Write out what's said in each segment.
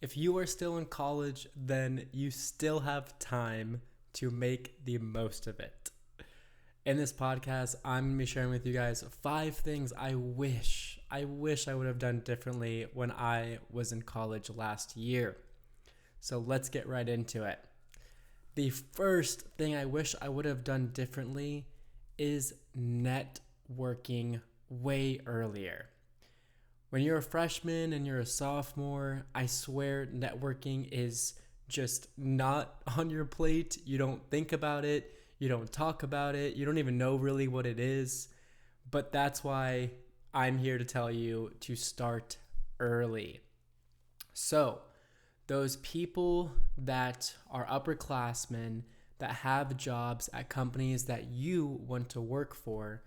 If you are still in college, then you still have time to make the most of it. In this podcast, I'm going to be sharing with you guys 5 things I wish I would have done differently when I was in college last year. So let's get right into it. The first thing I wish I would have done differently is networking way earlier. When you're a freshman and you're a sophomore, I swear networking is just not on your plate. You don't think about it. You don't talk about it. You don't even know really what it is. But that's why I'm here to tell you to start early. So, those people that are upperclassmen that have jobs at companies that you want to work for,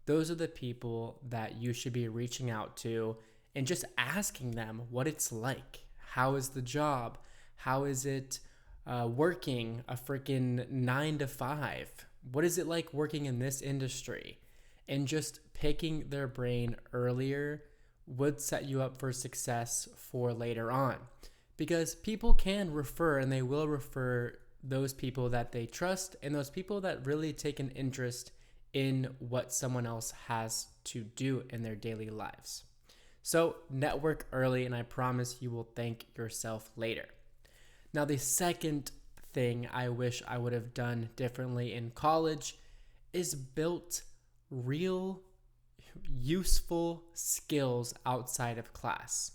those are the people that you should be reaching out to and just asking them what it's like. How is the job? How is it working a freaking 9 to 5? What is it like working in this industry? And just picking their brain earlier would set you up for success for later on. Because people can refer, and they will refer those people that they trust and those people that really take an interest in what someone else has to do in their daily lives. So network early, and I promise you will thank yourself later. Now, the second thing I wish I would have done differently in college is built real useful skills outside of class.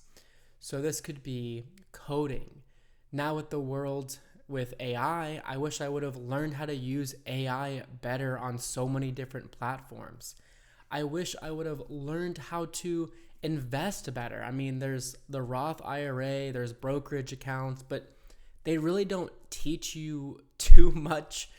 So this could be coding. Now with the world with AI, I wish I would have learned how to use AI better on so many different platforms. I wish I would have learned how to invest better. I mean, there's the Roth IRA, there's brokerage accounts, but they really don't teach you too much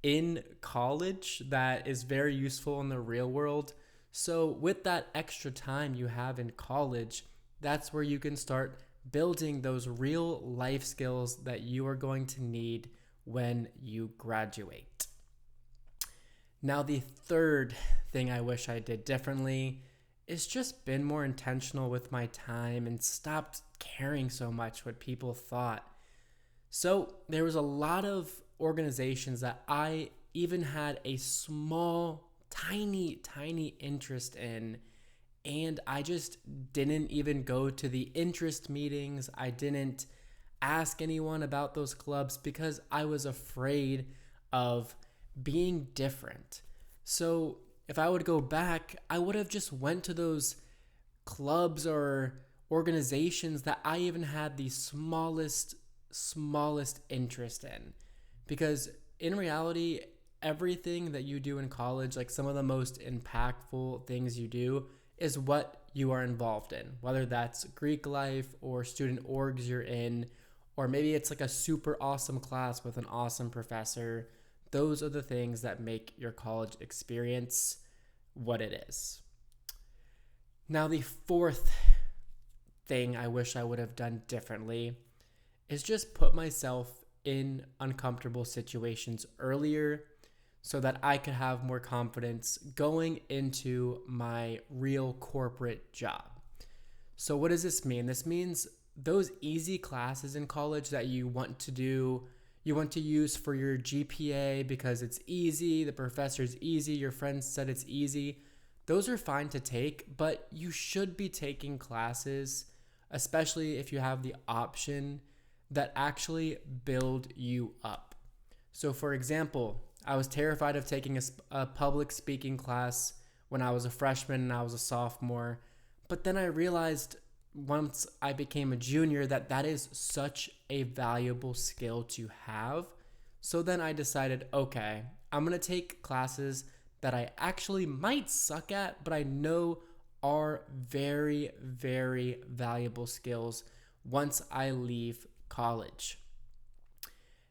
in college that is very useful in the real world. So with that extra time you have in college, that's where you can start building those real life skills that you are going to need when you graduate. Now, the third thing I wish I did differently is just been more intentional with my time and stopped caring so much what people thought. So there was a lot of organizations that I even had a small, tiny interest in, and I just didn't even go to the interest meetings. I didn't ask anyone about those clubs because I was afraid of being different. So if I would go back, I would have just went to those clubs or organizations that I even had the smallest interest in. Because in reality, everything that you do in college, like some of the most impactful things you do, is what you are involved in, whether that's Greek life or student orgs you're in, or maybe it's like a super awesome class with an awesome professor. Those are the things that make your college experience what it is. Now, the fourth thing I wish I would have done differently is just put myself in uncomfortable situations earlier so that I could have more confidence going into my real corporate job. So what does this mean? This means those easy classes in college that you want to do, you want to use for your GPA because it's easy, the professor's easy, your friends said it's easy. Those are fine to take, but you should be taking classes, especially if you have the option, that actually build you up. So for example, I was terrified of taking a public speaking class when I was a freshman and I was a sophomore. But then I realized once I became a junior that is such a valuable skill to have. So then I decided, okay, I'm going to take classes that I actually might suck at, but I know are very, very valuable skills once I leave college.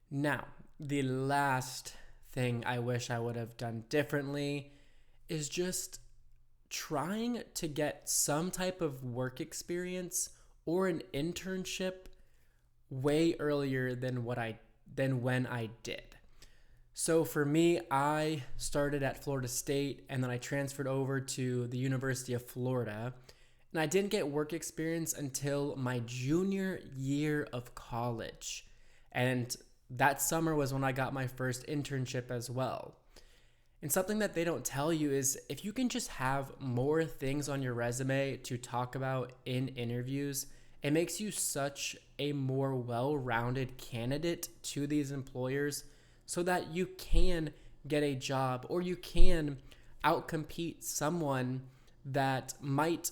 Now, the last thing I wish I would have done differently is just trying to get some type of work experience or an internship way earlier than when I did. So for me, I started at Florida State and then I transferred over to the University of Florida. And I didn't get work experience until my junior year of college. And that summer was when I got my first internship as well. And something that they don't tell you is if you can just have more things on your resume to talk about in interviews, it makes you such a more well-rounded candidate to these employers so that you can get a job or you can outcompete someone that might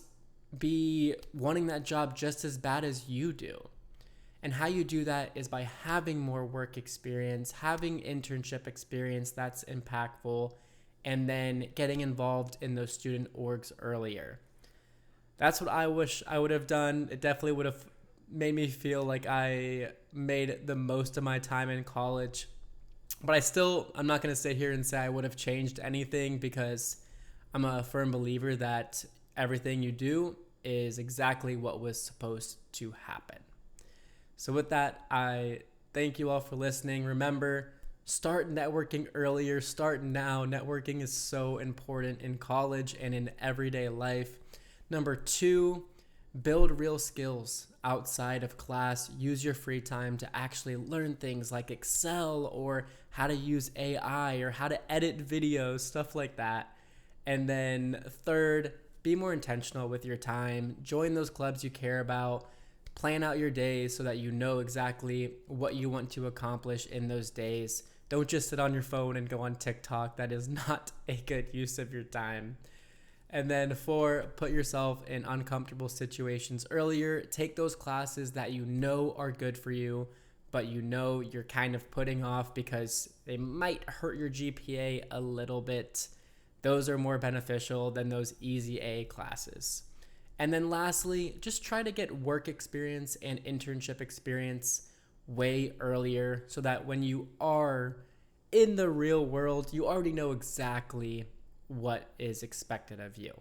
be wanting that job just as bad as you do. And how you do that is by having more work experience, having internship experience that's impactful, and then getting involved in those student orgs earlier. That's what I wish I would have done. It definitely would have made me feel like I made the most of my time in college. But I'm not going to sit here and say I would have changed anything, because I'm a firm believer that everything you do is exactly what was supposed to happen. So with that, I thank you all for listening. Remember, start networking earlier. Start now. Networking is so important in college and in everyday life. Number 2, build real skills outside of class. Use your free time to actually learn things like Excel or how to use AI or how to edit videos, stuff like that. And then 3rd, be more intentional with your time. Join those clubs you care about. Plan out your days so that you know exactly what you want to accomplish in those days. Don't just sit on your phone and go on TikTok. That is not a good use of your time. And then 4, put yourself in uncomfortable situations earlier. Take those classes that you know are good for you, but you know you're kind of putting off because they might hurt your GPA a little bit. Those are more beneficial than those easy A classes. And then lastly, just try to get work experience and internship experience way earlier so that when you are in the real world, you already know exactly what is expected of you.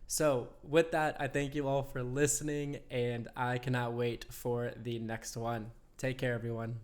So with that, I thank you all for listening, and I cannot wait for the next one. Take care, everyone.